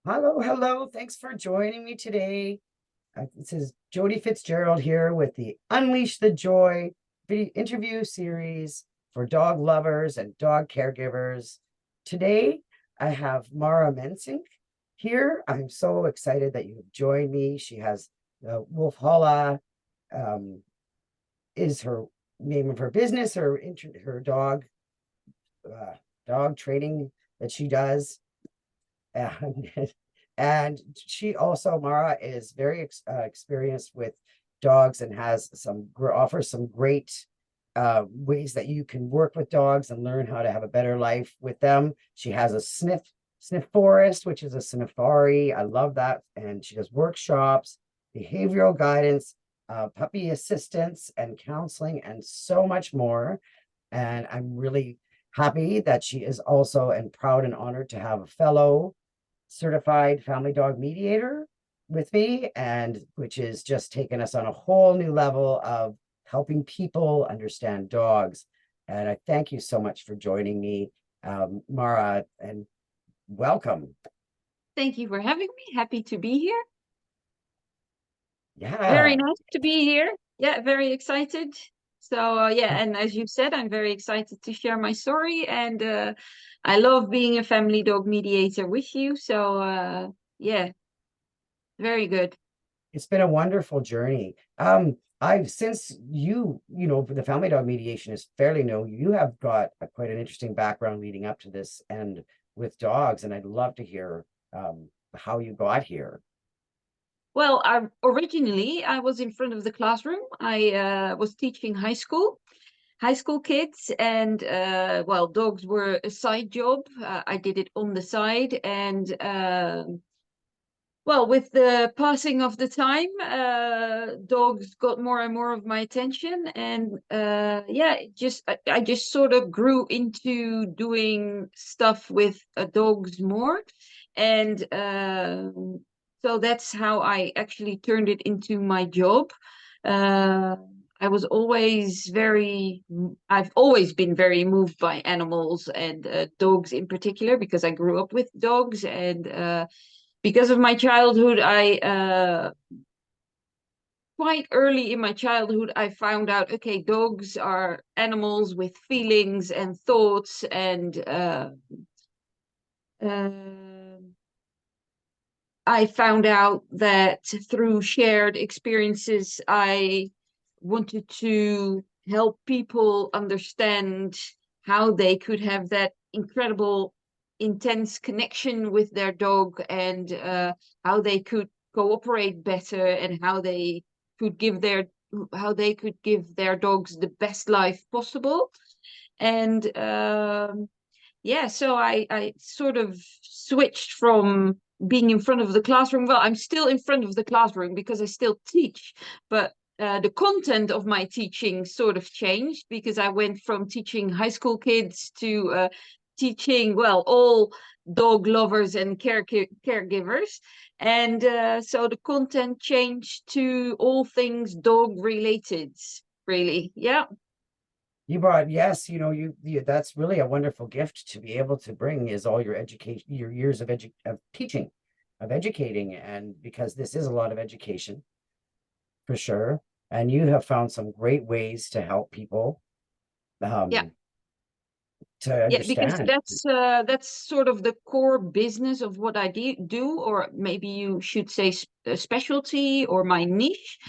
Hello, hello. Thanks for joining me today. This is Jody Fitzgerald here with the Unleash the Joy video interview series for dog lovers and dog caregivers. Today, I have Marra Mensink here. I'm so excited that you have joined me. She has Wolf Holla, um, is her name of her business, her dog training that she does. And and she also, Marra, is very experienced with dogs and has offers some great ways that you can work with dogs and learn how to have a better life with them. She has a Sniff Forest, which is a Sniffari. I love that. And she does workshops, behavioral guidance, puppy assistance and counseling, and so much more. And I'm really happy that she is also and proud and honored to have a fellow certified family dog mediator with me, and which is just taken us on a whole new level of helping people understand dogs. And I thank you so much for joining me, Marra, and welcome. Thank you for having me. Happy to be here. Very Yeah. nice to be here. Yeah, very excited. So yeah, and as you said, I'm very excited to share my story, and I love being a family dog mediator with you. So yeah, very good. It's been a wonderful journey. I've since the family dog mediation is fairly new. You have got quite an interesting background leading up to this and with dogs, and I'd love to hear how you got here. Well, originally I was in front of the classroom. I was teaching high school kids, and well, dogs were a side job. I did it on the side, and well, with the passing of the time, dogs got more and more of my attention, and yeah, I just sort of grew into doing stuff with dogs more, and so that's how I actually turned it into my job. Uh, I was always I've always been very moved by animals and dogs in particular because I grew up with dogs and. Because of my childhood, I quite early in my childhood, I found out, okay, dogs are animals with feelings and thoughts, and uh, I found out that through shared experiences, I wanted to help people understand how they could have that incredible, intense connection with their dog, and how they could cooperate better, and could give their how they could give their dogs the best life possible. And yeah, so I sort of switched from being in front of the classroom. Well, I'm still in front of the classroom because I still teach, but the content of my teaching sort of changed because I went from teaching high school kids to teaching, well, all dog lovers and caregivers. And so the content changed to all things dog related, really. Yeah. You brought, yes, that's really a wonderful gift to be able to bring, is all your education, your years of teaching, of educating, and because this is a lot of education for sure. And you have found some great ways to help people Yeah. um to Yeah, because understand. that's sort of the core business of what I do, or maybe you should say a specialty or my niche.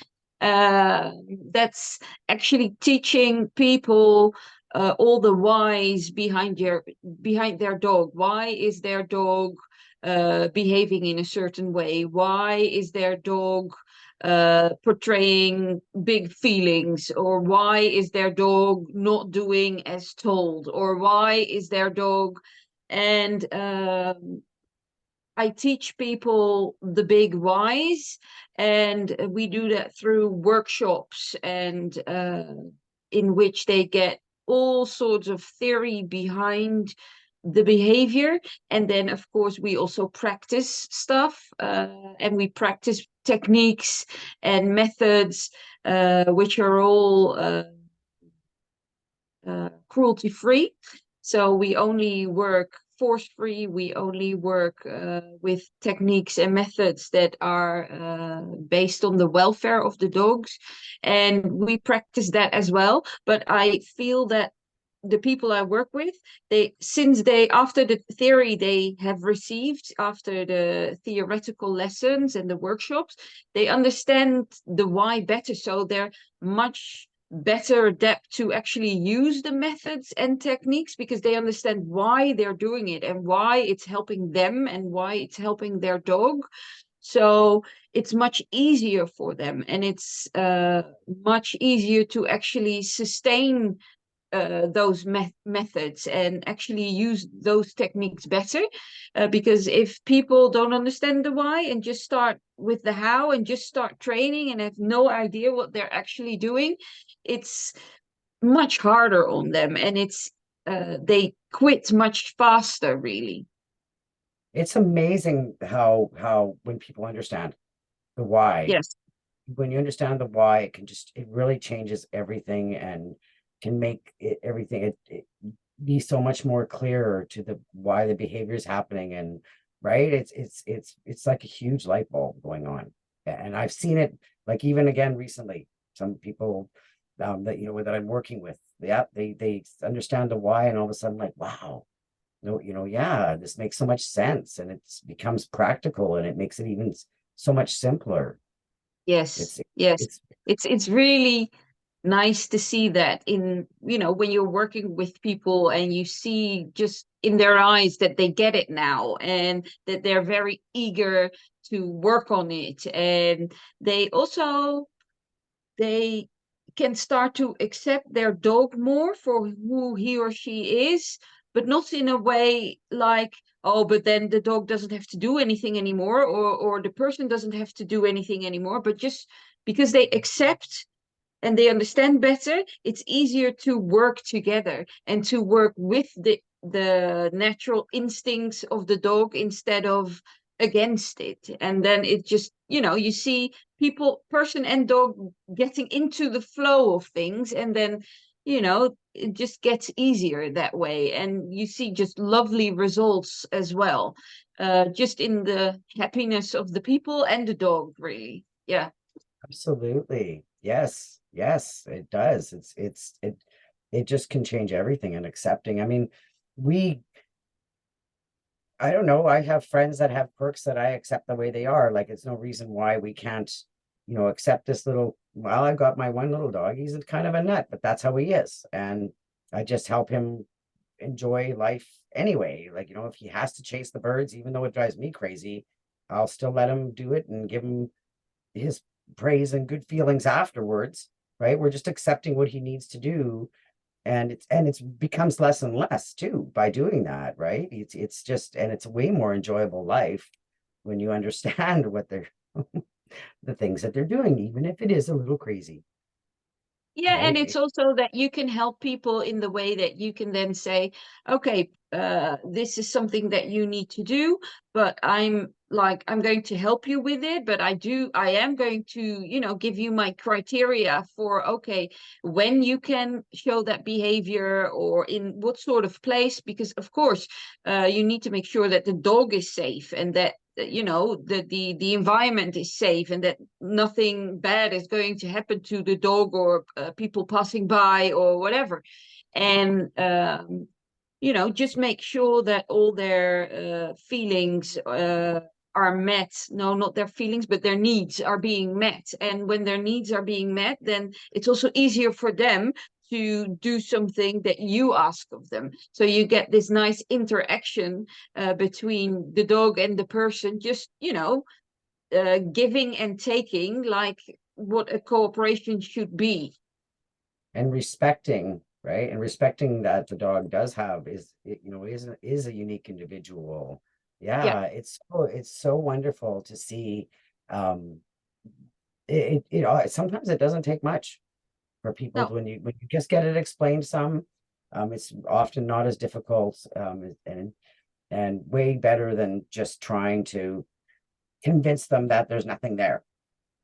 Uh, that's actually teaching people all the whys behind their dog. Why is their dog behaving in a certain way? Why is their dog portraying big feelings, or why is their dog not doing as told, or why is their dog, and I teach people the big whys, and we do that through workshops, and in which they get all sorts of theory behind the behavior. And then, of course, we also practice stuff, and we practice techniques and methods, which are all cruelty free. So we only work force-free. We only work with techniques and methods that are based on the welfare of the dogs, and we practice that as well. But I feel that the people I work with, since they after the theory they have received, after the theoretical lessons and the workshops, they understand the why better, so they're much better adept to actually use the methods and techniques, because they understand why they're doing it and why it's helping them and why it's helping their dog. So it's much easier for them, and it's much easier to actually sustain those methods and actually use those techniques better, because if people don't understand the why and just start with the how and just start training and have no idea what they're actually doing, it's much harder on them, and it's they quit much faster, really. It's amazing how when people understand the why, Yes. when you understand the why, it really changes everything and can make everything it be so much more clearer to the why the behavior is happening. And right, it's like a huge light bulb going on. And I've seen it, like, even again recently, some people that that I'm working with, yeah, they understand the why, and all of a sudden, like, wow, no, yeah, this makes so much sense, and it becomes practical, and it makes it even so much simpler. Yes, It's yes. it's It's really nice to see that, in, when you're working with people and you see just in their eyes that they get it now and that they're very eager to work on it. And they also they can start to accept their dog more for who he or she is, but not in a way like, oh, but then the dog doesn't have to do anything anymore, or the person doesn't have to do anything anymore, but just because they accept and they understand better, it's easier to work together and to work with the natural instincts of the dog instead of against it. And then it just, you see people, person and dog, getting into the flow of things, and then it just gets easier that way, and you see just lovely results as well, just in the happiness of the people and the dog, really. Yeah. absolutely, yes, yes, it does. It just can change everything. And accepting, I mean, we I don't know, I have friends that have quirks that I accept the way they are. Like, it's no reason why we can't, accept this little, well, I've got my one little dog, he's kind of a nut, but that's how he is. And I just help him enjoy life anyway. Like, if he has to chase the birds, even though it drives me crazy, I'll still let him do it and give him his praise and good feelings afterwards. Right, we're just accepting what he needs to do. And it's becomes less and less too by doing that. Right, it's just, and it's a way more enjoyable life when you understand what they're the things that they're doing, even if it is a little crazy. Yeah, and it's Right. also that you can help people in the way that you can then say, okay, this is something that you need to do, but I'm going to help you with it, but I am going to, give you my criteria for, okay, when you can show that behavior or in what sort of place, because of course, you need to make sure that the dog is safe, and that the environment is safe, and that nothing bad is going to happen to the dog or people passing by or whatever. And just make sure that all their feelings are met. No, not their feelings, but their needs are being met. And when their needs are being met, then it's also easier for them to do something that you ask of them. So you get this nice interaction between the dog and the person, just, giving and taking, like what a cooperation should be. And respecting, right, and respecting that the dog does have is a unique individual. Yeah. Yeah, it's so wonderful to see. um Sometimes it doesn't take much for people No. when you just get it explained some. It's often not as difficult, and way better than just trying to convince them that there's nothing there.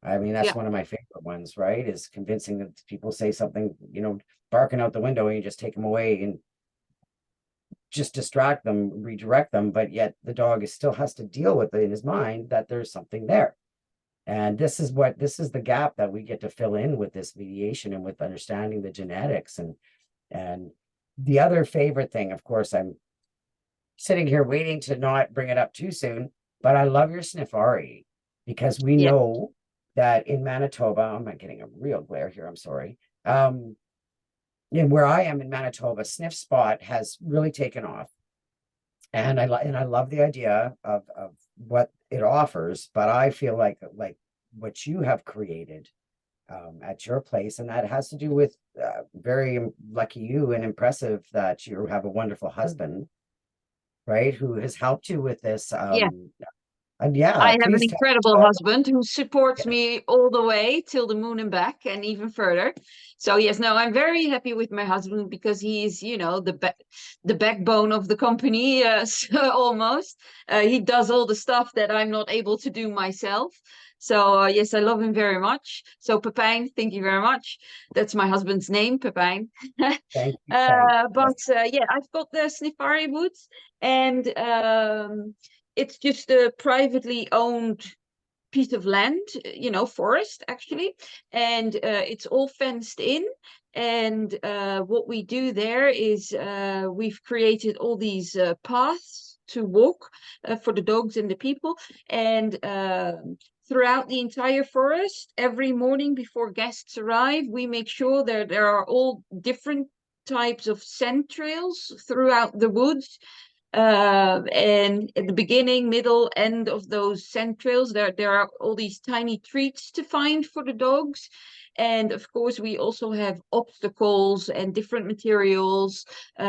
I mean, that's Yeah. one of my favorite ones, right? Is convincing that people say something, barking out the window, and you just take them away and just distract them, redirect them, but yet the dog is still has to deal with it in his mind that there's something there. And this is the gap that we get to fill in with this mediation and with understanding the genetics. And the other favorite thing, of course, I'm sitting here waiting to not bring it up too soon, but I love your Sniffari, because we Yeah. know that in Manitoba, I'm not getting a real glare here, I'm sorry. And where I am in Manitoba, Sniff Spot has really taken off. And I love the idea of what it offers, but I feel like what you have created at your place, and that has to do with very lucky you and impressive that you have a wonderful husband, right, who has helped you with this. Yeah. And I yeah, have an please tell us incredible about husband who supports it. me all the way till the moon and back and even further. So yes, no, I'm very happy with my husband because he's, the backbone of the company, so almost. He does all the stuff that I'm not able to do myself. So yes, I love him very much. So Pepijn, thank you very much. That's my husband's name, Pepijn. Thank you, thank But yes. yeah, I've got the Sniffari woods, and it's just a privately owned piece of land, forest actually, and it's all fenced in. And what we do there is we've created all these paths to walk for the dogs and the people, and throughout the entire forest, every morning before guests arrive, we make sure that there are all different types of scent trails throughout the woods, and at the beginning, middle, end of those scent trails, there are all these tiny treats to find for the dogs. And of course, we also have obstacles and different materials.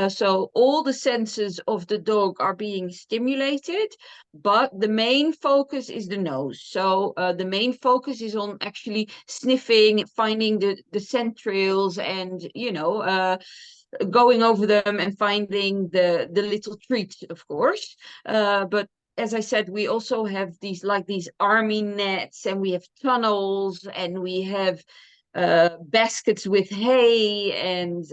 So all the senses of the dog are being stimulated, but the main focus is the nose. So the main focus is on actually sniffing, finding the scent trails, and going over them and finding the little treats, of course. But as I said, we also have these army nets, and we have tunnels, and we have baskets with hay and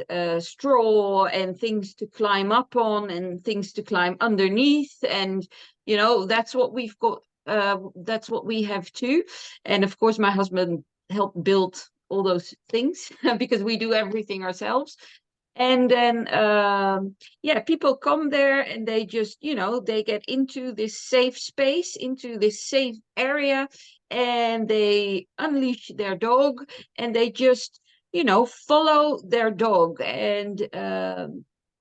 straw and things to climb up on and things to climb underneath. And that's what we've got. That's what we have too. And of course, my husband helped build all those things because we do everything ourselves. And then yeah, people come there and they just they get into this safe space, into this safe area, and they unleash their dog, and they just follow their dog. And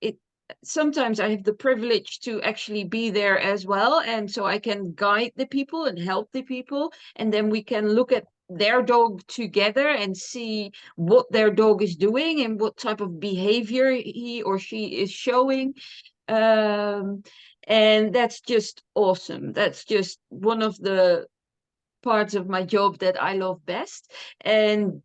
it sometimes I have the privilege to actually be there as well, and so I can guide the people and help the people, and then we can look at their dog together and see what their dog is doing and what type of behavior he or she is showing. Um, and that's just awesome. That's just one of the parts of my job that I love best. And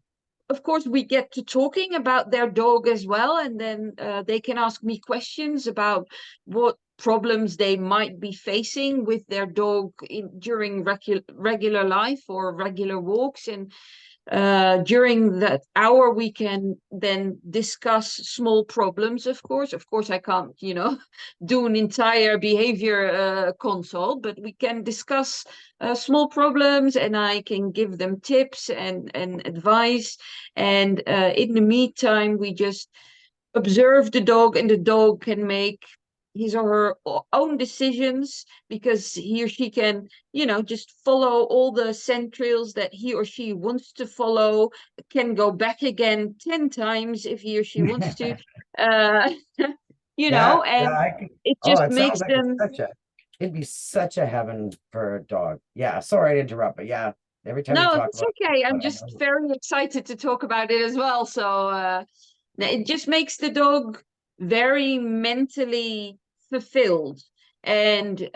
of course, we get to talking about their dog as well, and then they can ask me questions about what problems they might be facing with their dog during regular life or regular walks. And during that hour, we can then discuss small problems. Of course I can't do an entire behavior consult, but we can discuss small problems, and I can give them tips and advice. And in the meantime, we just observe the dog, and the dog can make his or her own decisions, because he or she can just follow all the scent trails that he or she wants to follow, can go back again 10 times if he or she wants to. uh Yeah, and yeah, I could. it Oh, just it sounds makes like them. it'd be such a heaven for a dog. Yeah, sorry to interrupt, but yeah, every time you No, talk it's about okay. I'm what I just know. very excited to talk about it as well. So it just makes the dog very mentally fulfilled. And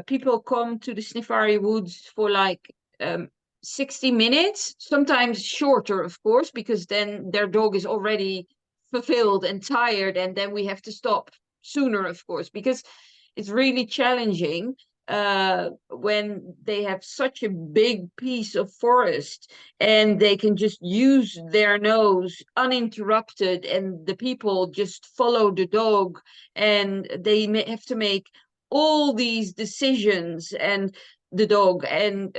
people come to the Sniffari Woods for like 60 minutes, sometimes shorter, of course, because then their dog is already fulfilled and tired. And then we have to stop sooner, of course, because it's really challenging when they have such a big piece of forest and they can just use their nose uninterrupted, and the people just follow the dog, and they have to make all these decisions and the dog, and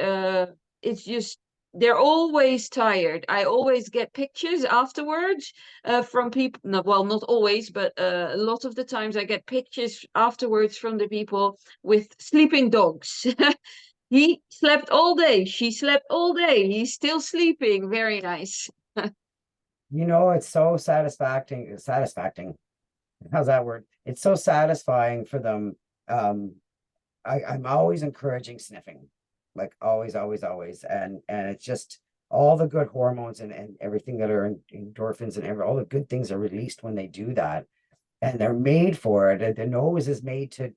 it's just they're always tired. I always get pictures afterwards from people. No, well, not always, but a lot of the times I get pictures afterwards from the people with sleeping dogs. He slept all day. She slept all day. He's still sleeping. Very nice. You know, it's so satisfying. How's that word? It's so satisfying for them. I'm always encouraging sniffing, like always, always, always. And it's just all the good hormones and everything that are endorphins and all the good things are released when they do that. And they're made for it. The nose is made to,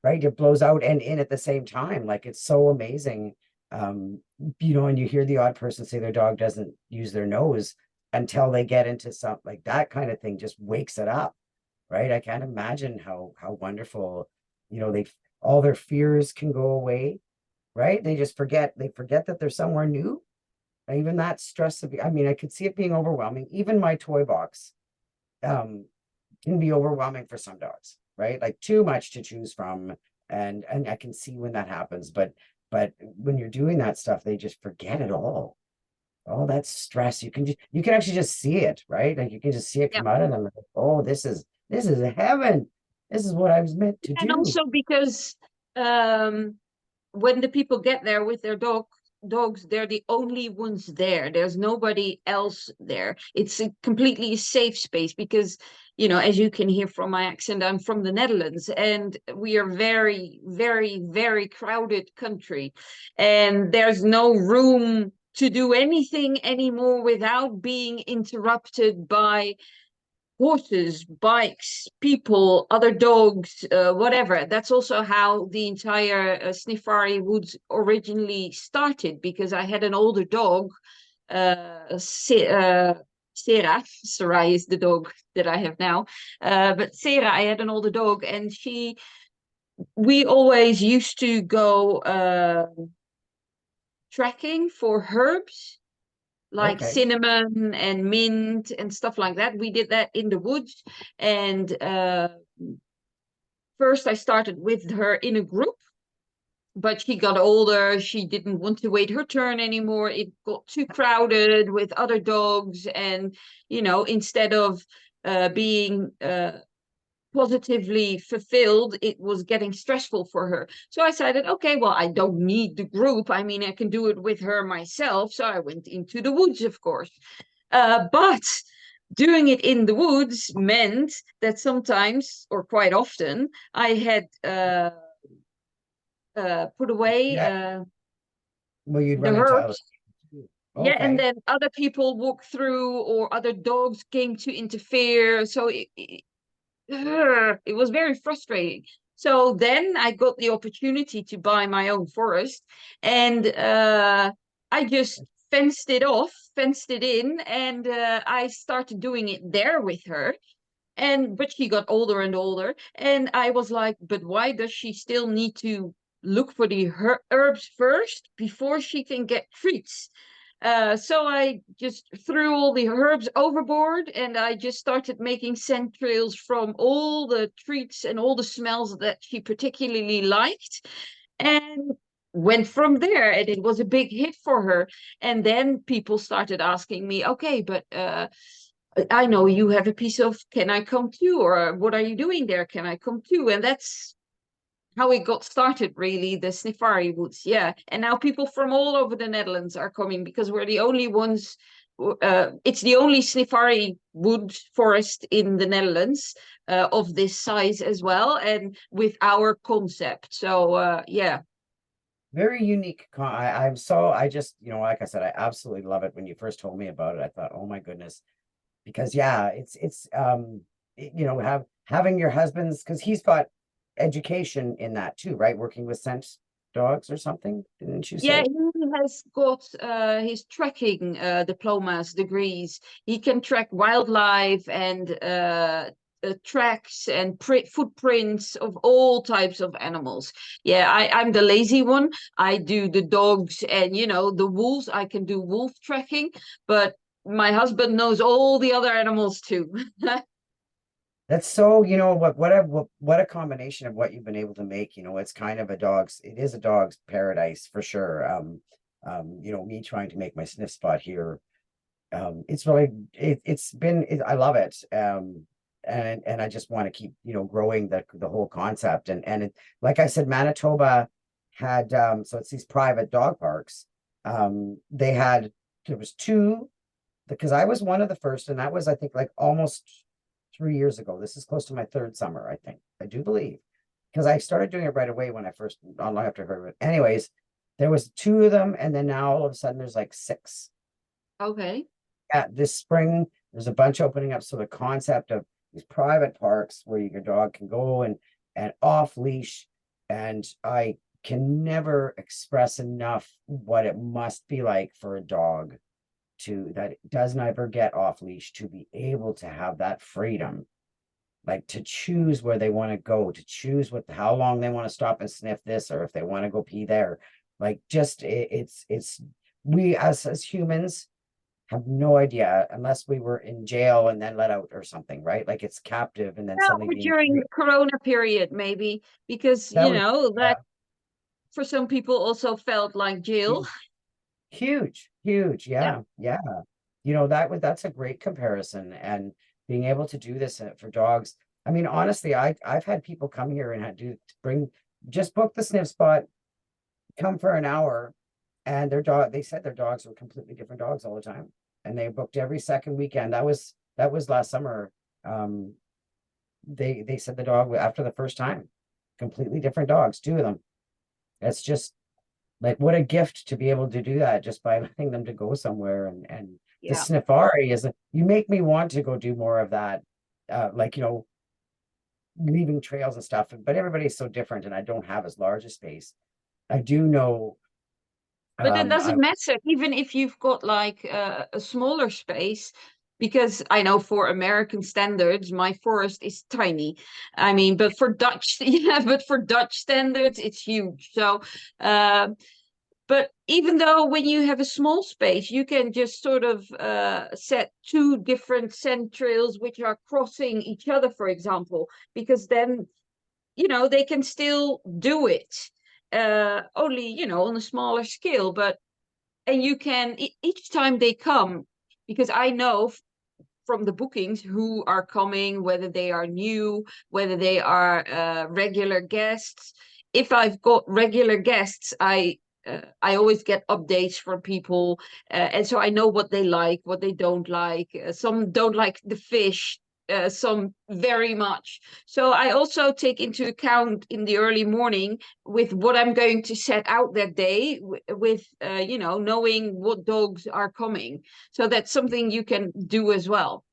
right? It blows out and in at the same time. Like it's so amazing. You know, and you hear the odd person say their dog doesn't use their nose until they get into something like that kind of thing, just wakes it up, right? I can't imagine how wonderful, you know, all their fears can go away, right? They forget that they're somewhere new. Even that stress of, I mean, I could see it being overwhelming. Even my toy box can be overwhelming for some dogs, right? Like too much to choose from. And I can see when that happens. But when you're doing that stuff, they just forget it all that stress. You can actually just see it, right? Like you can just see it Yeah. come out of them. Like, oh, this is heaven. This is what I was meant to And do. also because um, when the people get there with their dogs, they're the only ones there. There's nobody else there. It's a completely safe space because, you know, as you can hear from my accent, I'm from the Netherlands, and we are very, very, very crowded country, and there's no room to do anything anymore without being interrupted by horses, bikes, people, other dogs, whatever. That's also how the entire Sniffari Woods originally started, because I had an older dog, Sera. Sera is the dog that I have now. But Sera, I had an older dog, and we always used to go trekking for herbs like Okay. cinnamon and mint and stuff like that. We did that in the woods. And first, I started with her in a group, but she got older. She didn't want to wait her turn anymore. It got too crowded with other dogs. And, you know, instead of being positively fulfilled, it was getting stressful for her. So I decided, okay, well, I don't need the group. I mean, I can do it with her myself. So I went into the woods, of course. But doing it in the woods meant that sometimes, or quite often, I had put away Yeah. Well, you'd the run into other. herbs. Yeah, and Okay. then other people walked through, or other dogs came to interfere. So it was very frustrating. So then I got the opportunity to buy my own forest, and I just fenced it off, fenced it in, and I started doing it there with her. And but she got older and older, and I was like, but why does she still need to look for the herbs first before she can get treats? So I just threw all the herbs overboard, and I just started making scent trails from all the treats and all the smells that she particularly liked, and went from there. And it was a big hit for her. And then people started asking me, okay, but I know you have a piece of, can I come too? Or what are you doing there? Can I come too? And that's how it got started, really, the Sniffari Woods. Yeah. And now people from all over the Netherlands are coming because we're the only ones. It's the only Sniffari wood forest in the Netherlands of this size as well, and with our concept. So, yeah. Very unique. I just, you know, like I said, I absolutely love it. When you first told me about it, I thought, oh my goodness, because yeah, you know, having your husband's, because he's got education in that too, right? Working with scent dogs or something, didn't you Yeah, say? he has got his trekking diplomas, degrees. He can track wildlife and tracks and footprints of all types of animals. Yeah, I'm the lazy one. I do the dogs and the wolves. I can do wolf tracking, but my husband knows all the other animals too. That's so, what a combination of what you've been able to make. It's kind of it is a dog's paradise for sure. Me trying to make my sniff spot here. It's really I love it. And I just want to keep, growing the whole concept. Like I said, Manitoba had so it's these private dog parks. There was two, because I was one of the first, and that was, I think, like almost 3 years ago. This is close to my third summer, I think. I do believe, because I started doing it right away when I first, not long after I heard of it. Anyways, there was two of them, and then now all of a sudden there's like six. Okay. Yeah, this spring there's a bunch opening up. So the concept of these private parks where your dog can go and off leash, and I can never express enough what it must be like for a dog that does never get off leash, to be able to have that freedom, like to choose where they want to go, to choose how long they want to stop and sniff this, or if they want to go pee there. Like, just it's we as humans have no idea, unless we were in jail and then let out or something, right? Like, it's captive and then Yeah, suddenly or being during the Corona period, maybe, because that was that for some people also felt like jail. huge. Yeah. Yeah. That's a great comparison. And being able to do this for dogs. I mean, honestly, I've had people come here and just book the sniff spot, come for an hour, and they said their dogs were completely different dogs all the time. And they booked every second weekend. That was last summer. They said the dog, after the first time, completely different dogs, two of them. That's just like, what a gift to be able to do that, just by letting them to go somewhere. And the Yeah. Sniffari you make me want to go do more of that. Like, leaving trails and stuff, but everybody's so different, and I don't have as large a space. I do know. But it I doesn't matter, even if you've got like a smaller space, because I know for American standards, my forest is tiny. I mean, but for Dutch, yeah, but for Dutch standards, it's huge. So, but even though when you have a small space, you can just sort of set two different scent trails which are crossing each other, for example, because then they can still do it, only on a smaller scale. But and you can each time they come, because I know from the bookings who are coming, whether they are new, whether they are regular guests. If I've got regular guests, I always get updates from people, and so I know what they like, what they don't like. Some don't like the fish, some very much. So I also take into account in the early morning with what I'm going to set out that day, with knowing what dogs are coming. So that's something you can do as well.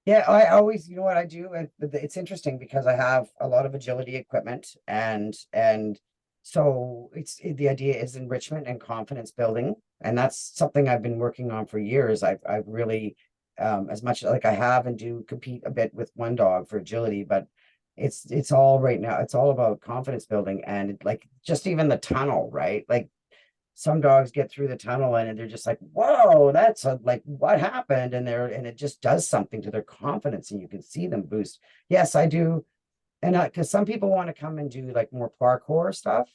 Yeah, I always, what I do, and it's interesting because I have a lot of agility equipment, and so the idea is enrichment and confidence building, and that's something I've been working on for years. I've really, as much like I have and do compete a bit with one dog for agility, but it's all right now. It's all about confidence building, and like, just even the tunnel, right? Like, some dogs get through the tunnel and they're just like, whoa, like, what happened? And it just does something to their confidence, and you can see them boost. Yes, I do. And because some people want to come and do like more parkour stuff,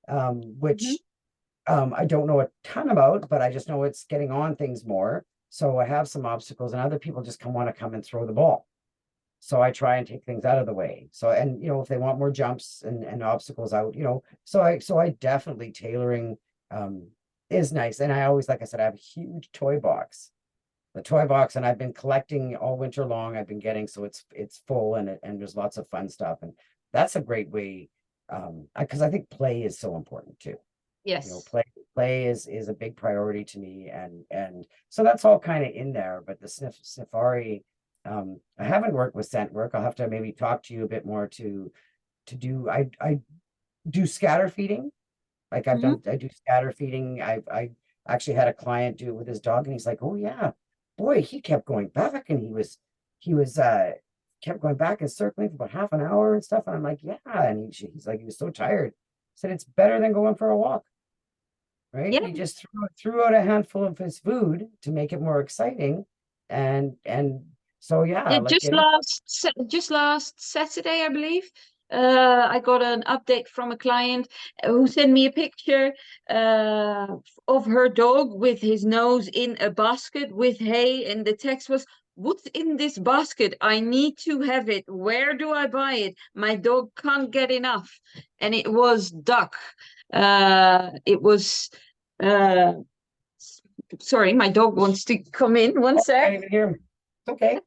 Mhm. which I don't know a ton about, but I just know it's getting on things more. So I have some obstacles, and other people just want to come and throw the ball. So I try and take things out of the way. So, and if they want more jumps and obstacles out, so I definitely tailoring um is nice. And I always, like I said, I have a huge toy box. The toy box, and I've been collecting all winter long. I've been getting, so it's full, and there's lots of fun stuff. And that's a great way, because I think play is so important too. Yes. Play is a big priority to me, and so that's all kind of in there. But the Sniffari, I haven't worked with scent work. I'll have to maybe talk to you a bit more to do. I do scatter feeding. Like, Mhm. I do scatter feeding. I actually had a client do it with his dog, and he's like, oh yeah, boy, he kept going back, and he was kept going back and circling for about half an hour and stuff. And I'm like, yeah. And he's like, he was so tired. I said, it's better than going for a walk, right? Yeah, He just threw out a handful of his food to make it more exciting. And so, yeah, yeah, like getting, just last Saturday, I believe. I got an update from a client who sent me a picture uh, of her dog with his nose in a basket with hay, and the text was, "What's in this basket? I need to have it. Where do I buy it? My dog can't get enough." And it was duck. It was. Uh, Sorry, my dog wants to come in. One oh, I sec. can't even hear him. It's okay.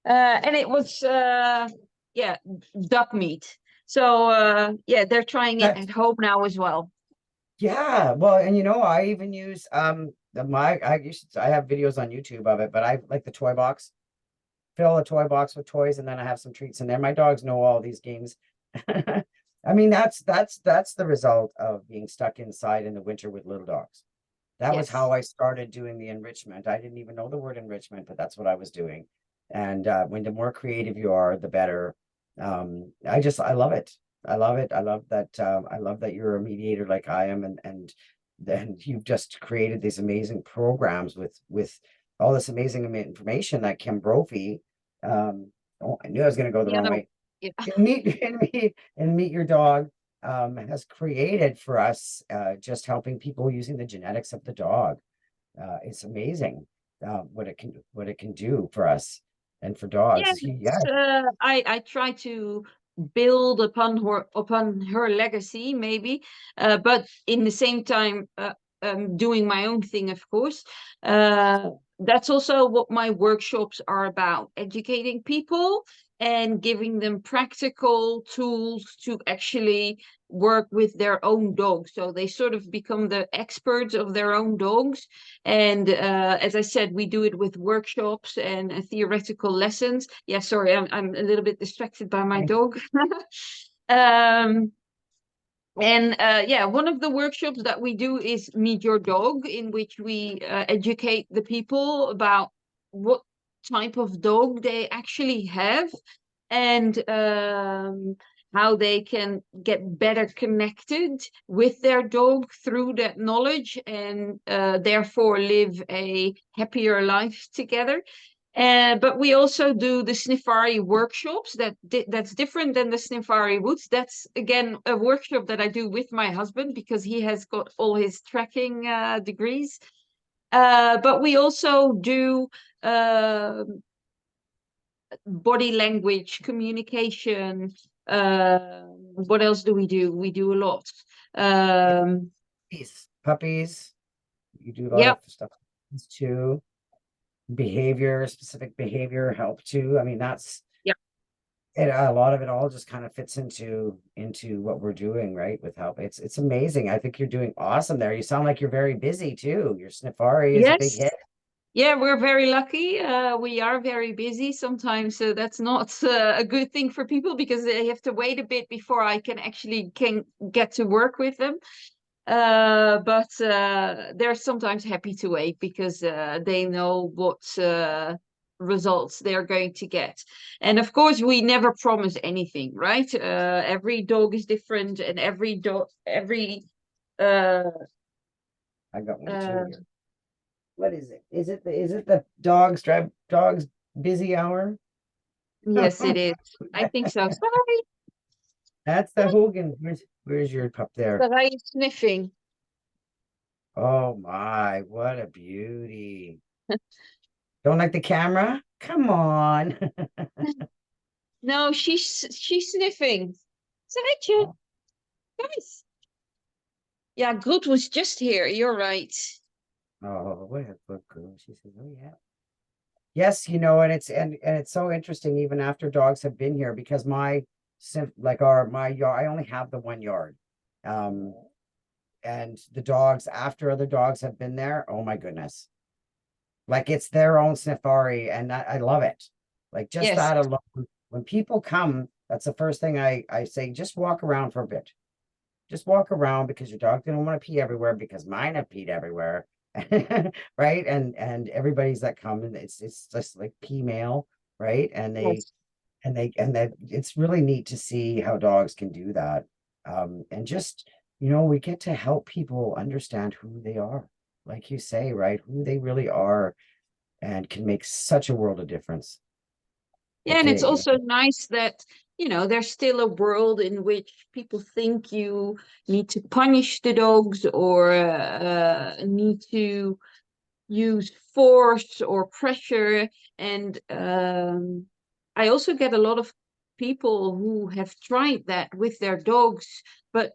And it was yeah, duck meat. So yeah, they're trying it That at home now as well. Yeah, well, and I even use I have videos on YouTube of it, but I like the toy box. Fill a toy box with toys, and then I have some treats in there. My dogs know all these games. I mean, that's the result of being stuck inside in the winter with little dogs. That was how Yes. I started doing the enrichment. I didn't even know the word enrichment, but that's what I was doing. And when the more creative you are, the better. I love it. I love it. I love that you're a mediator like I am, and then you've just created these amazing programs with all this amazing information that Kim Brophy. Oh, I knew I was going to go the Yeah, wrong no, way. yeah. And meet your dog has created for us, just helping people using the genetics of the dog. It's amazing what it can do for us and for dogs. Yeah, Yes, I try to build upon her legacy, maybe, but in the same time, doing my own thing, of course. Uh, that's also what my workshops are about: educating people and giving them practical tools to actually work with their own dogs. So they sort of become the experts of their own dogs. And as I said, we do it with workshops and theoretical lessons. Yeah, sorry, I'm a little bit distracted by my dog. um, and yeah, one of the workshops that we do is Meet Your Dog, in which we educate the people about what type of dog they actually have, and how they can get better connected with their dog through that knowledge, and therefore live a happier life together. But we also do the Sniffari workshops. That's different than the Sniffari Woods. That's again a workshop that I do with my husband because he has got all his tracking degrees. But we also do uh, body language, communication. What else do we do? We do a lot. yeah, Um, puppies. You do a lot of yep, stuff too. Specific behavior help too. I mean, that's yep. it. A lot of it all just kind of fits into what we're doing, right? With help. It's amazing. I think you're doing awesome there. You sound like you're very busy too. Your Sniffari is a big Yes. hit. Yeah, we're very lucky. We are very busy. Sometimes that's not a good thing for people because they have to wait a bit before I can get to work with them. But they're sometimes happy to wait because they know what results they're going to get. And of course, we never promise anything, right? Every dog is different, and uh, I got one too uh, here. What is it? Is it the dogs busy hour? yes, it is. I think so. Sorry, That's the Hogan. Where's your pup there? but I am sniffing. Oh my, what a beauty. Don't like the camera? Come on. No, she's sniffing. Saretje, Oh, guys. Yeah, Groot was just here. You're right. oh, what a good girl. She says, oh yeah. Yes, and it's so interesting even after dogs have been here because my yard, I only have the one yard. Um, and the dogs after other dogs have been there, oh my goodness. Like it's their own Sniffari, and I love it. Like just Yes. that alone. When people come, that's the first thing I say, just walk around for a bit. Just walk around because your dog didn't want to pee everywhere because mine have peed everywhere. right? And everybody's that come and it's just like female, right? Yes. And that it's really neat to see how dogs can do that. And just, we get to help people understand who they are, like you say, right? Who they really are, and can make such a world of difference. Yeah, If and it's they, also nice that, there's still a world in which people think you need to punish the dogs or need to use force or pressure. And I also get a lot of people who have tried that with their dogs, but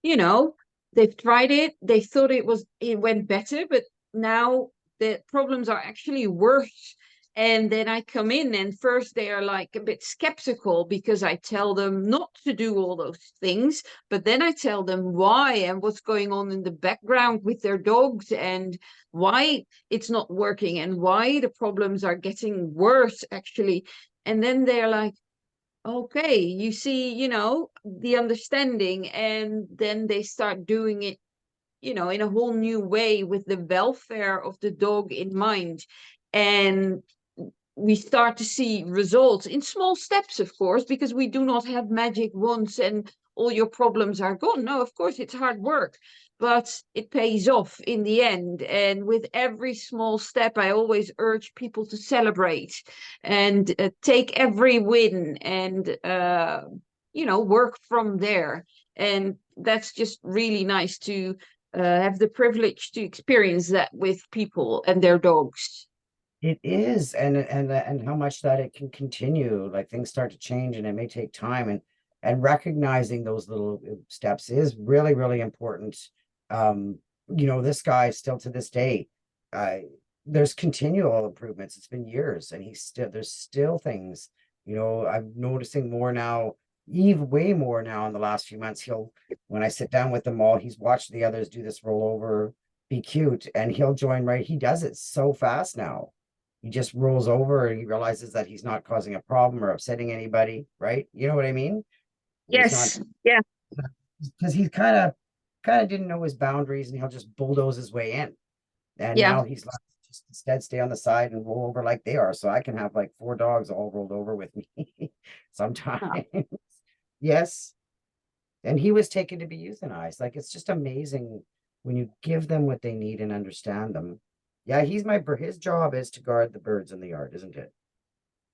you know, they've tried it, they thought it went better, but now the problems are actually worse. And then I come in, and first they are like a bit skeptical because I tell them not to do all those things, but then I tell them why and what's going on in the background with their dogs and why it's not working and why the problems are getting worse, actually. And then they're like, okay, you see, the understanding, and then they start doing it, in a whole new way with the welfare of the dog in mind. And we start to see results in small steps, of course, because we do not have magic wands and all your problems are gone. No, of course, it's hard work, but it pays off in the end. And with every small step, I always urge people to celebrate and take every win and, work from there. And that's just really nice to have the privilege to experience that with people and their dogs. it is, and how much that it can continue, like things start to change and it may take time, and recognizing those little steps is really, really important. Um, this guy still to this day, uh, there's continual improvements. It's been years and there's still things, I'm noticing more now, even way more now in the last few months. When I sit down with them all, he's watched the others do this rollover, be cute, and he'll join right. He does it so fast now. He just rolls over and he realizes that he's not causing a problem or upsetting anybody, right? You know what I mean? He's not, Yes. Yeah. because he's kind of didn't know his boundaries, and he'll just bulldoze his way in. And Yeah. now he's like, just instead stay on the side and roll over like they are. So I can have like four dogs all rolled over with me sometimes. Yes. And he was taken to be euthanized. Like, it's just amazing when you give them what they need and understand them. Yeah, his job is to guard the birds in the yard, isn't it?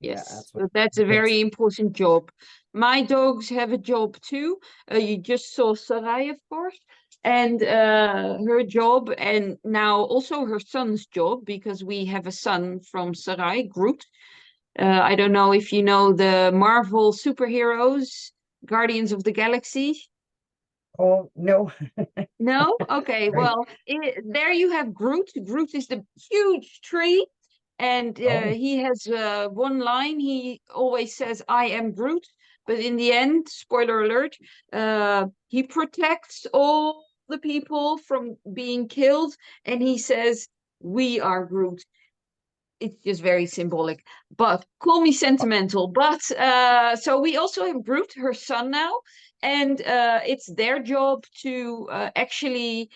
Yeah, Yes, that's what so that's he a puts. very important job. My dogs have a job too. You just saw Sarai, of course, and her job, and now also her son's job, because we have a son from Sarai, Groot. I don't know if you know the Marvel superheroes, Guardians of the Galaxy. Oh, no. No? Okay, Right. well, there you have Groot. Groot is the huge tree, and Oh, he has one line. He always says, I am Groot. But in the end, spoiler alert, he protects all the people from being killed, and he says, we are Groot. It's just very symbolic. But call me sentimental. But so we also have Groot, her son now, and it's their job to actually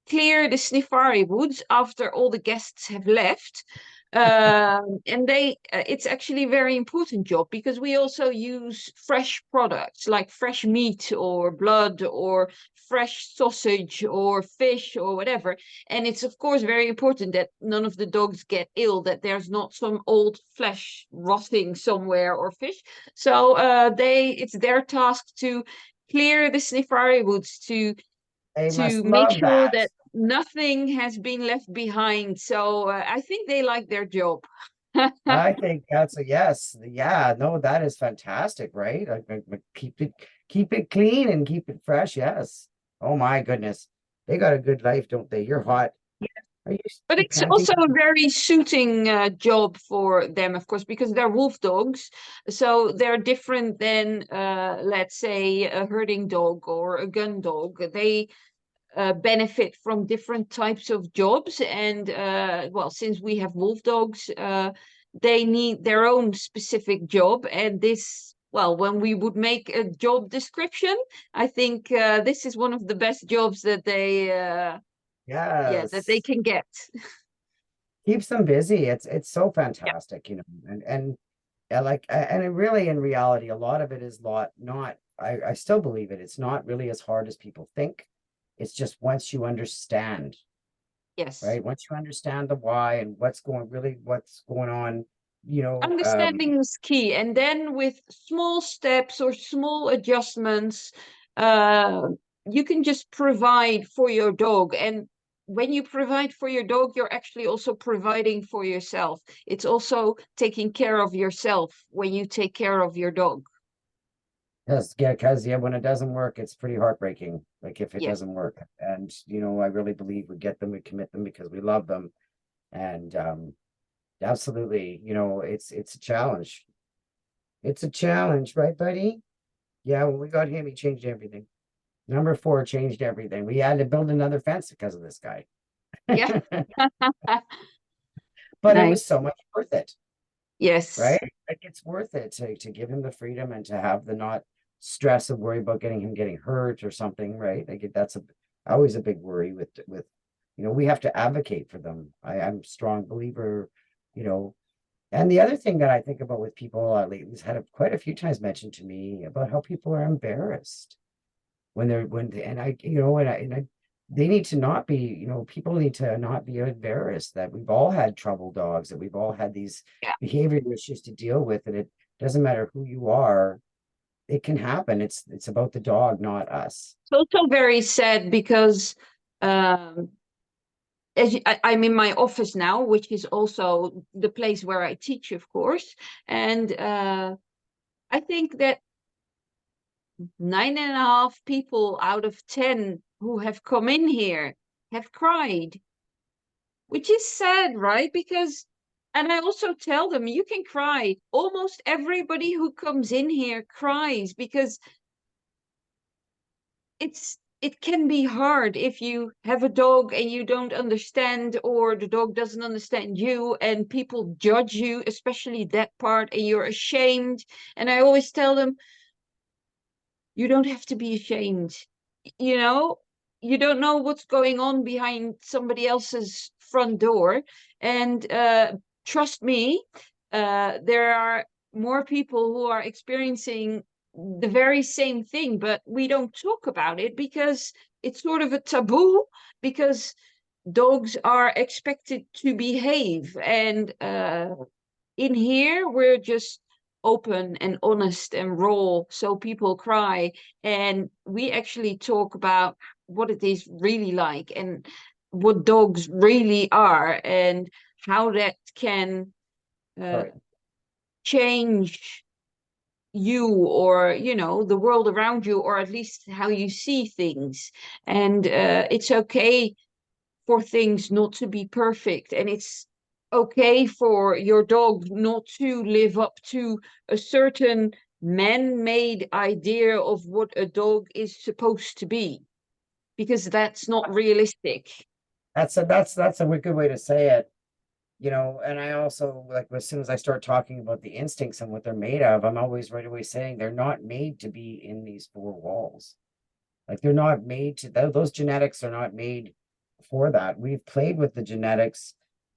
clear the Sniffari woods after all the guests have left. And it's actually a very important job because we also use fresh products like fresh meat or blood or fresh sausage or fish or whatever. And it's of course very important that none of the dogs get ill, that there's not some old flesh rotting somewhere or fish. So it's their task to clear the Sniffari woods they to must make love sure that. that nothing has been left behind. So I think they like their job. I think that's a yes. Yeah, no, that is fantastic, right? Keep it clean and keep it fresh. Yes. Oh my goodness. They got a good life, don't they? You're hot. Are But you it's panting? also a very suiting job for them, of course, because they're wolf dogs. So they're different than, let's say, a herding dog or a gun dog. They benefit from different types of jobs. And well, since we have wolf dogs, they need their own specific job. And well, when we would make a job description, I think this is one of the best jobs that yeah, that they Yes. can get. Keeps them busy. It's so fantastic, you know, and and it really in reality, a lot of it is not I still believe it. It's not really as hard as people think. It's just once you understand, Yes. right? Once you understand the why and what's going on, you know, Understanding is key. And then with small steps or small adjustments, uh, you can just provide for your dog. And when you provide for your dog, you're actually also providing for yourself. It's also taking care of yourself when you take care of your dog. because yeah, when it doesn't work, it's pretty heartbreaking. Like if it Yeah. doesn't work. And you know, I really believe we get them, we commit them because we love them. And absolutely, you know, it's a challenge. It's a challenge, right, buddy? Yeah, when we got him, he changed everything. Number four changed everything. We had to build another fence because of this guy. Yeah. But it was Nice. so much worth it, Yes. right? Like it's worth it to give him the freedom and to have the not stress of worry about getting hurt or something, right? Like that's always a big worry with you know, we have to advocate for them. I'm a strong believer, you know. And the other thing that I think about with people lately has had quite a few times mentioned to me about how people are embarrassed when they're when they, and I you know and I they need to not be, you know, people need to not be embarrassed that we've all had trouble dogs, that we've all had these Yeah. behavioral issues to deal with, and it doesn't matter who you are, it can happen. It's about the dog, not us. It's also very sad because um, I'm in my office now, which is also the place where I teach, of course. And I think that 9.5 people out of 10 who have come in here have cried, which is sad, right? Because, and I also tell them, you can cry. Almost everybody who comes in here cries because it can be hard if you have a dog and you don't understand, or the dog doesn't understand you, and people judge you, especially that part, and you're ashamed. And I always tell them, you don't have to be ashamed. You know, you don't know what's going on behind somebody else's front door. And trust me, there are more people who are experiencing the very same thing, but we don't talk about it because it's sort of a taboo, because dogs are expected to behave. And in here, we're just open and honest and raw, so people cry. And we actually talk about what it is really like and what dogs really are, and how that can uh, Sorry. change you, or the world around you, or at least how you see things. And it's okay for things not to be perfect, and it's okay for your dog not to live up to a certain man-made idea of what a dog is supposed to be, because that's not realistic. That's a good way to say it. You know, and I also like as soon as I start talking about the instincts and what they're made of, I'm always right away saying they're not made to be in these four walls. Like they're not made to, those genetics are not made for that. We've played with the genetics.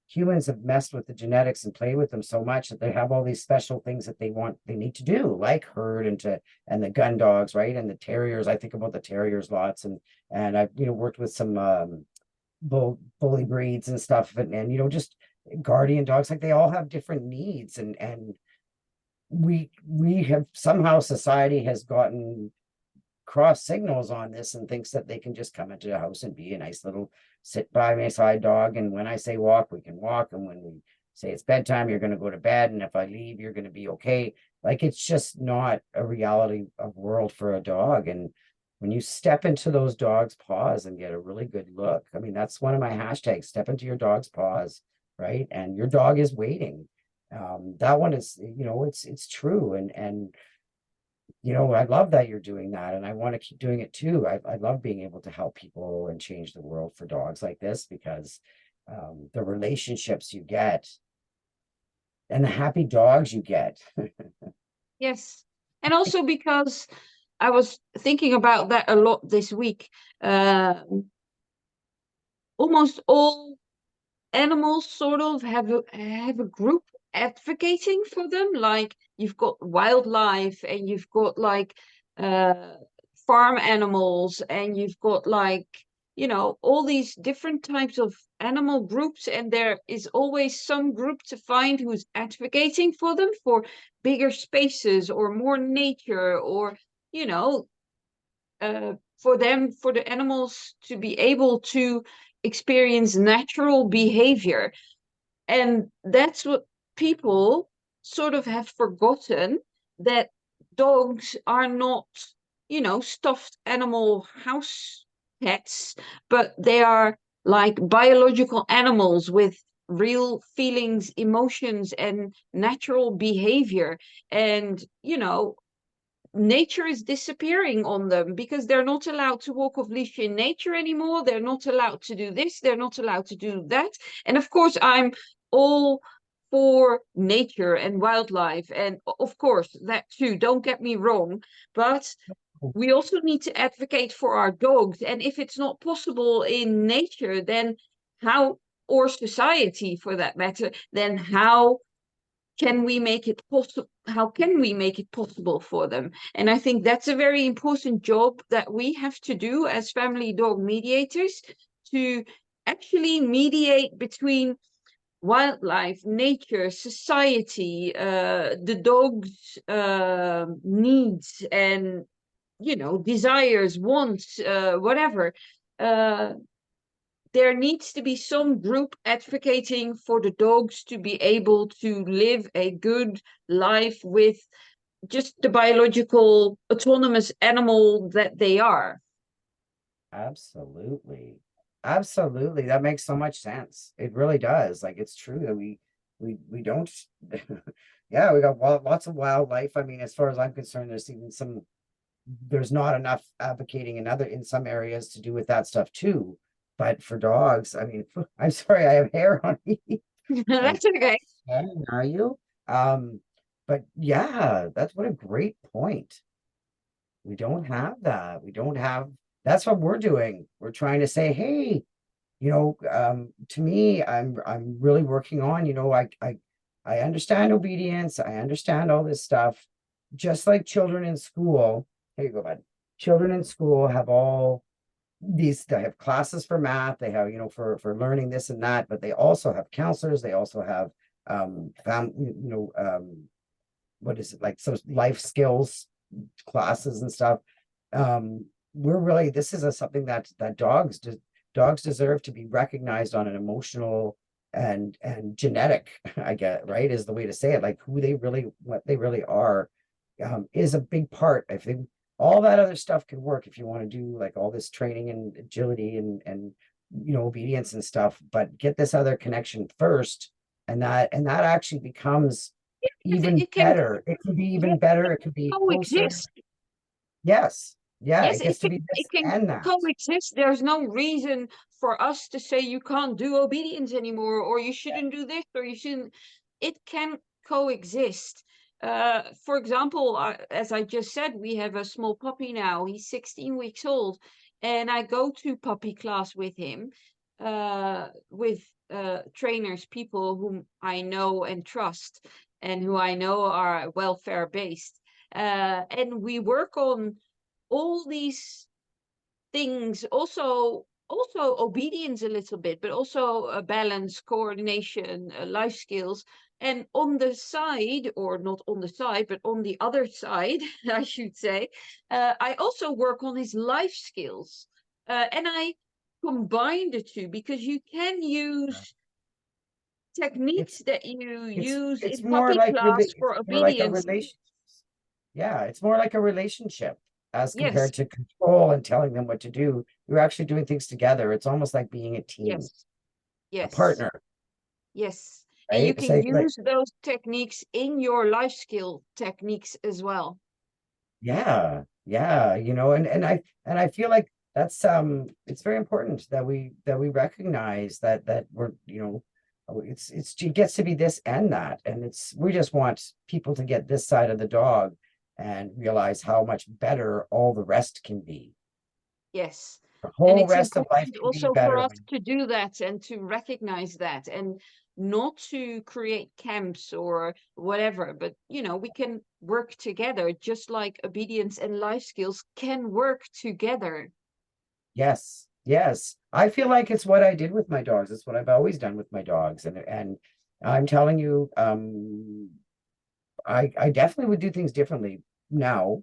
Humans have messed with the genetics and played with them so much that they have all these special things that they need to do, like herd and the gun dogs, right? And the terriers. I think about the terriers lots, and I've, you know, worked with some bully breeds and stuff, and you know, just guardian dogs. Like they all have different needs, and we have somehow society has gotten cross signals on this and thinks that they can just come into the house and be a nice little sit by my side dog. And when I say walk, we can walk. And when we say it's bedtime, you're going to go to bed. And if I leave, you're going to be okay. Like it's just not a reality of world for a dog. And when you step into those dogs' paws and get a really good look, I mean, that's one of my hashtags, step into your dog's paws, right? And your dog is waiting. That one is, you know, it's true. And you know, I love that you're doing that, and I want to keep doing it too. I love being able to help people and change the world for dogs like this because the relationships you get and the happy dogs you get. Yes. And also because I was thinking about that a lot this week. almost all animals sort of have a group advocating for them. Like you've got wildlife, and you've got like uh farm animals, and you've got like, all these different types of animal groups, and there is always some group to find who's advocating for them, for bigger spaces or more nature, or you know for the animals to be able to experience natural behavior. And that's what people sort of have forgotten, that dogs are not, stuffed animal house pets, but they are like biological animals with real feelings, emotions, and natural behavior. And, nature is disappearing on them because they're not allowed to walk off leash in nature anymore. They're not allowed to do this. They're not allowed to do that. And of course, I'm all for nature and wildlife. And of course, that too, don't get me wrong. But we also need to advocate for our dogs. And if it's not possible in nature, then how, or society for that matter, then how can we make it possible for them? And I think that's a very important job that we have to do as family dog mediators, to actually mediate between wildlife, nature, society, the dog's needs and, desires, wants, whatever. uh, there needs to be some group advocating for the dogs to be able to live a good life with just the biological autonomous animal that they are. Absolutely. Absolutely. That makes so much sense. It really does. Like it's true that we don't yeah, we got lots of wildlife. I mean, as far as I'm concerned, there's not enough advocating in some areas to do with that stuff too. But for dogs, I mean, I'm sorry, I have hair on me. Like, That's okay. are you? Um, but yeah, that's what a great point. We don't have that. We don't have, that's what we're doing. We're trying to say, hey, to me, I'm really working on, I understand obedience, I understand all this stuff. Just like children in school, here you go, bud. Children in school have all they have classes for math, they have, for learning this and that, but they also have counselors, they also have what is it, like, so life skills classes and stuff. We're really, this is something that dogs deserve to be recognized on an emotional and genetic, I get, right, is the way to say it, like what they really are, is a big part. I think all that other stuff can work if you want to do like all this training and agility and obedience and stuff, but get this other connection first, and that actually becomes even It can, better. It could be yeah, even better. It could be closer. coexist. Yes. Yeah, Yes, it gets to be it this can and that. coexist. There's no reason for us to say you can't do obedience anymore, or you shouldn't do this, or you shouldn't. It can coexist. For example, as I just said, we have a small puppy now. He's 16 weeks old, and I go to puppy class with him, with trainers, people whom I know and trust, and who I know are welfare based. And we work on all these things, also obedience a little bit, but also a balance, coordination, life skills. And on the side, or not on the side, but on the other side, I should say, I also work on his life skills. And I combine the two, because you can use techniques It's that you it's use it's in more puppy like class it's for more like a obedience. relation. Yeah, it's more like a relationship as Yes, compared to control and telling them what to do. You're actually doing things together. It's almost like being a team, yes, a yes. partner, Yes. And you right? can Say like, use those techniques in your life skill techniques as well. yeah, yeah, and I feel like that's it's very important that we recognize that we're, it gets to be this and that, and we just want people to get this side of the dog and realize how much better all the rest can be, Yes. And whole it's rest of life important can be also for better us when, to do that and to recognize that, and not to create camps or whatever, but we can work together, just like obedience and life skills can work together. yes, yes. I feel like it's what I did with my dogs. It's what I've always done with my dogs. And I'm telling you, I definitely would do things differently now,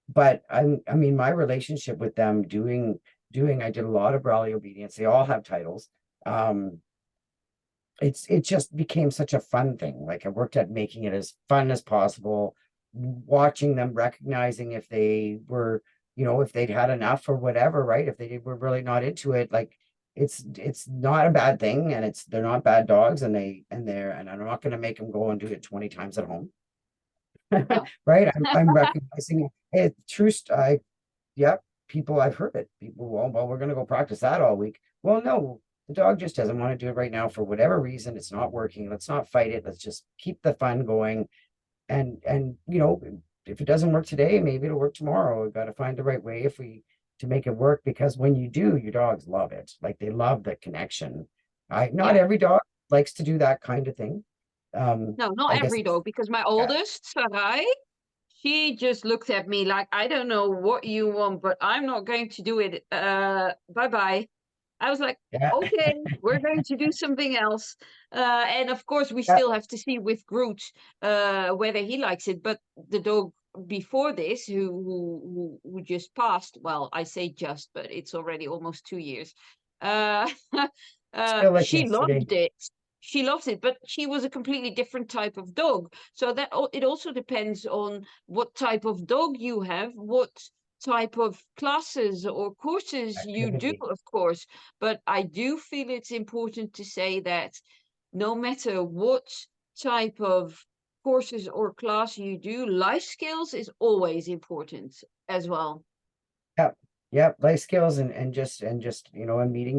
but I mean my relationship with them doing I did a lot of Brawley obedience. They all have titles. Um, it just became such a fun thing. Like I worked at making it as fun as possible, watching them, recognizing if they were, if they'd had enough or whatever, right? If they were really not into it, like it's not a bad thing, and they're not bad dogs, and I'm not going to make them go and do it 20 times at home. No. Right? I'm recognizing it. Yep, people, I've heard it. People, well, we're gonna go practice that all week. Well, no, the dog just doesn't want to do it right now for whatever reason. It's not working. Let's not fight it. Let's just keep the fun going. And if it doesn't work today, maybe it'll work tomorrow. We've got to find the right way to make it work, because when you do, your dogs love it. Like they love the connection. Not Yeah. every dog likes to do that kind of thing. No, not I guess every dog, because my yeah, oldest, Sarai, she just looked at me like, I don't know what you want, but I'm not going to do it. Bye bye. I was like, yeah, okay, we're going to do something else. And of course, we yeah. still have to see with Groot whether he likes it. But the dog before this, who just passed, well, I say just, but it's already almost 2 years. Uh, Still like she yesterday. loved it. She loves it, but she was a completely different type of dog. So it also depends on what type of dog you have, what type of classes or courses you do, Activity. of course. But I do feel it's important to say that no matter what type of courses or class you do, life skills is always important as well. Yep. Yep. Life skills and just, and meeting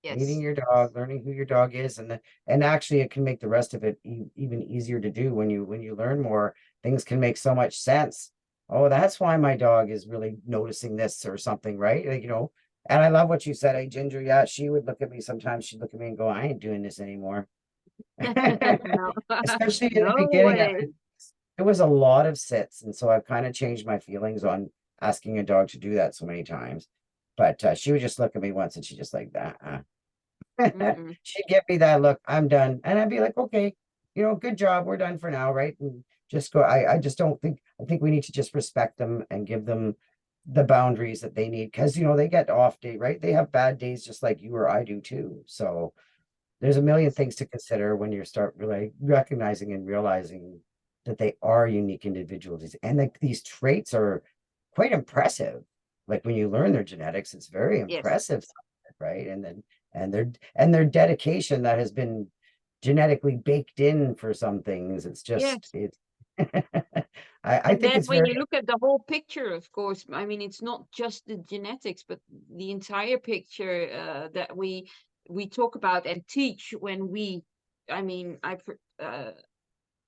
Yes. your dog, learning who your dog is, and actually it can make the rest of it even easier to do when you learn more. Things can make so much sense. Oh, that's why my dog is really noticing this or something, right? Like, and I love what you said. Hey, Ginger, yeah, she would look at me sometimes. She'd look at me and go, I ain't doing this anymore. No, Especially in the no beginning of way. it. It was a lot of sits, and so I've kind of changed my feelings on asking a dog to do that so many times. But she would just look at me once, and she just like that. Mm-mm. She'd give me that look, I'm done. And I'd be like, okay, good job. We're done for now, right? And just go. I just don't think, I think we need to just respect them and give them the boundaries that they need, because they get off day, right? They have bad days just like you or I do too. So there's a million Yes. things to consider when you start really recognizing and realizing that they are unique individuals. And like these traits are quite impressive. Like when you learn their genetics, it's very Yes. impressive, right? And their dedication that has been genetically baked in for some things. It's just Yes. it's I And think then it's when very you look at the whole picture, of course, I mean, it's not just the genetics, but the entire picture that we talk about and teach when I mean,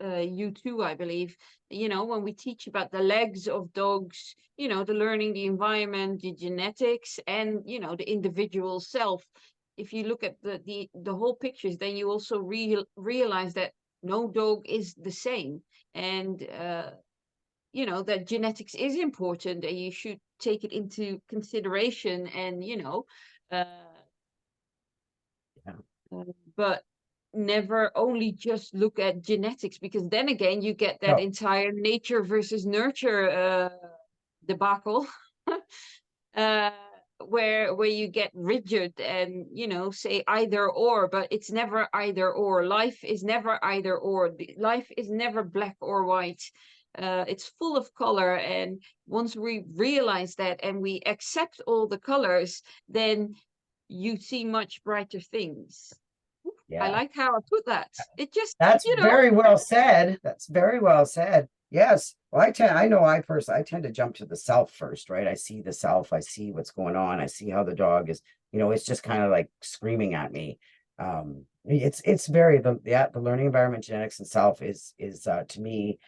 you too, I believe, when we teach about the legs of dogs, the learning, the environment, the genetics, and, the individual self. If you look at the whole pictures, then you also realize that no dog is the same. And, that genetics is important and you should take it into consideration and, uh, yeah. uh, but never only just look at genetics, because then again you get that No, entire nature versus nurture debacle. uh, where you get rigid and say either or, but it's never either or. Life is never either or. Life is never black or white. It's full of color, and once we realize that and we accept all the colors, then you see much brighter things. I yeah. like how I put that. It just, That's very well said. That's very well said. Yes. Well, I tend to jump to the self first, right? I see the self, I see what's going on, I see how the dog is, it's just kind of like screaming at me. It's very the learning environment, genetics and self is to me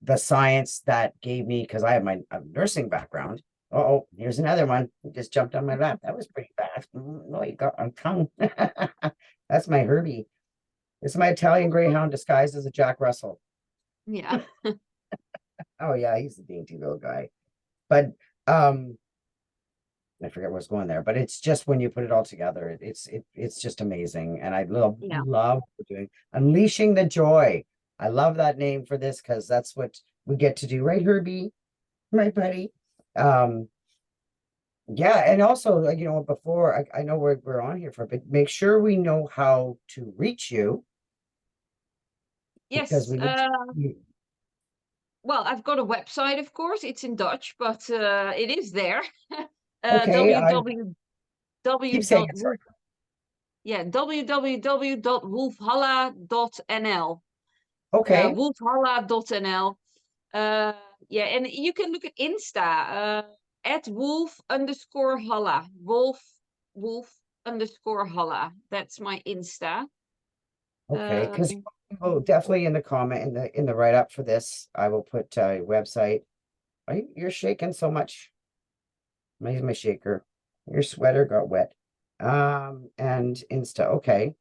the science that gave me, because I have my nursing background. Oh, here's another one. He just jumped on my lap. That was pretty fast. No, you got on tongue. That's my Herbie. This is my Italian Greyhound disguised as a Jack Russell. Yeah. Oh yeah, he's a dainty little guy. But um, I forget what's going there. But it's just when you put it all together, it's just amazing. And I Yeah. love what we're doing. Unleashing the joy. I love that name for this because that's what we get to do, right, Herbie? Right, buddy? Um, Yeah, and also, before I know we're on here for a bit, make sure we know how to reach you because Yes. we need to, Well, I've got a website, of course. It's in Dutch, but it is there. okay, I keep saying it, sorry. www.wolf yeah, www.wolfhalla.nl. Okay, Wolfhalla.nl. Uh, yeah, and you can look at Insta, at wolf_halla. Wolf_halla. That's my Insta. okay, because Um, definitely in the comment in the write-up for this, I will put website. You're shaking so much. Use my shaker. Your sweater got wet. And Insta, okay.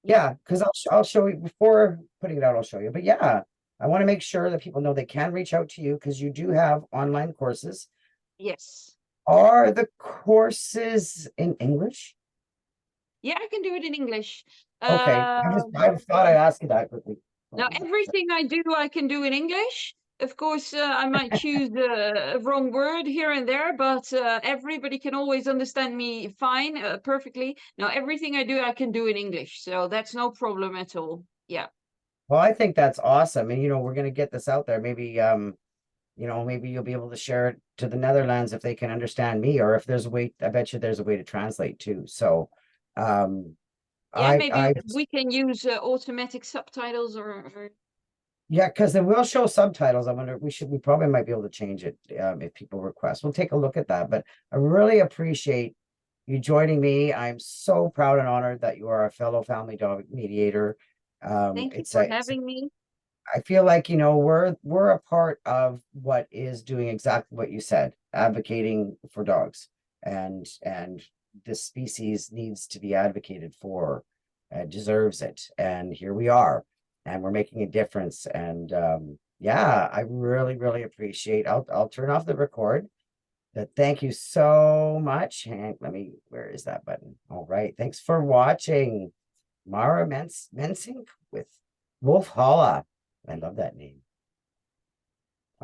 yeah, Yeah, because I'll show you before putting it out, I'll show you. But yeah, I want to make sure that people know they can reach out to you because you do have online courses. yes. Are the courses in English? Yeah, I can do it in English. Okay. Um, I thought I'd ask you that quickly. Now, everything I do, I can do in English. Of course, I might choose a wrong word here and there, but everybody can always understand me fine, perfectly. Now, everything I do, I can do in English, so that's no problem at all. Yeah. Well, I think that's awesome. And we're gonna get this out there. Maybe maybe you'll be able to share it to the Netherlands if they can understand me, or if there's a way, I bet you there's a way to translate too. So um Yeah, maybe I we can use automatic subtitles or Yeah, because then we'll show subtitles. I wonder, we probably might be able to change it if people request. We'll take a look at that. But I really appreciate you joining me. I'm so proud and honored that you are a fellow family dog mediator. Thank you for having me. I feel like, we're a part of what is doing exactly what you said, advocating for dogs. And this species needs to be advocated for, deserves it. And here we are, and we're making a difference. And yeah, I really, really appreciate. I'll turn off the record. But thank you so much. And where is that button? All right. Thanks for watching. Mensink with Wolf Holla. I love that name.